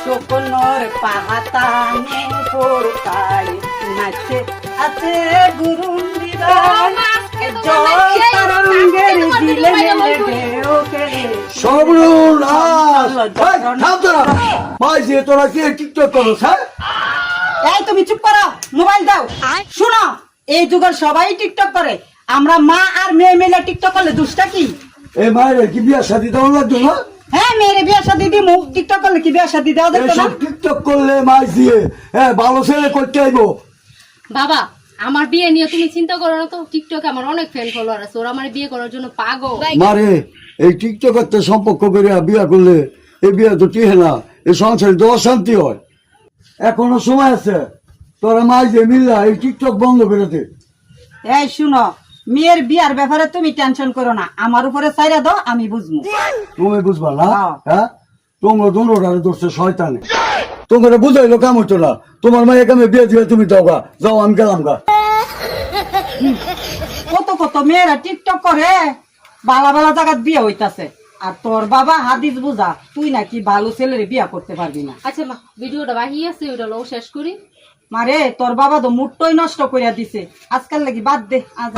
শুকনোর পাহাতানে পড়তাই নাচে আছে গুরুন্দিরাই জয় তরঙ্গের দিলে মেলে ঢেউকে সর্বনাশ ভাই থাম তোরা ভাই যে তোরা কি টিকটক করো হ্যাঁ এই তুমি চুপ করো মোবাইল দাও শুনো এই যুগের সবাই টিকটক করে আমরা মা আর মেয়ে মিলে টিকটক করলে দুষ্টা কি এই মায়ের কি বিয়া শাদী দেওয়া লাগতো না হ্যাঁ মেয়ের বিয়ে শাদী দিমু টিকটক করলে কি বিয়ে শাদী দেওয়া দেখতো না এইসব টিকটক করলে মাছ দিয়ে হ্যাঁ ভালো ছেলে করতে আইবো বাবা আমার বিয়ে নিয়ে তুমি চিন্তা করো না তো টিকটকে আমার অনেক ফ্রেন্ড ফলোয়ার আছে ওরা আমার বিয়ে করার জন্য পাগল মারে এই টিকটকের তো সম্পর্ক করে বিয়া করলে এই বিয়া তো টিহে না এই সংসারে তো অশান্তি হয় এখনো সময় আছে তোরা মাছ দিয়ে মিল্লা এই টিকটক বন্ধ করে দে এই শুনো মেয়ের বিয়ার ব্যাপারে তুমি টেনশন করো না আমার উপরে ছাইরা দাও আমি বুঝবো তুমি বুঝবা না হ্যাঁ। হ্যাঁ তোমরা দুটোটারে ধরছে শয়তানে তোমরা বুঝাইলো কাম হইতো না তোমার মায়ের কামে বিয়ে দিয়ে তুমি দাও গা যাও আমি গেলাম গা কত কত মেয়েরা টিকটক করে বালা বালা জায়গায় বিয়ে হইতাছে আর তোর বাবা হাদিস বুঝা তুই নাকি ভালো ছেলের বিয়া করতে পারবি না আচ্ছা মা ভিডিওটা বাকি আছে ওটা লো শেষ করি মারে তোর বাবা তো মুডটাই নষ্ট করিয়া দিছে আজকাল লাগি বাদ দে আজ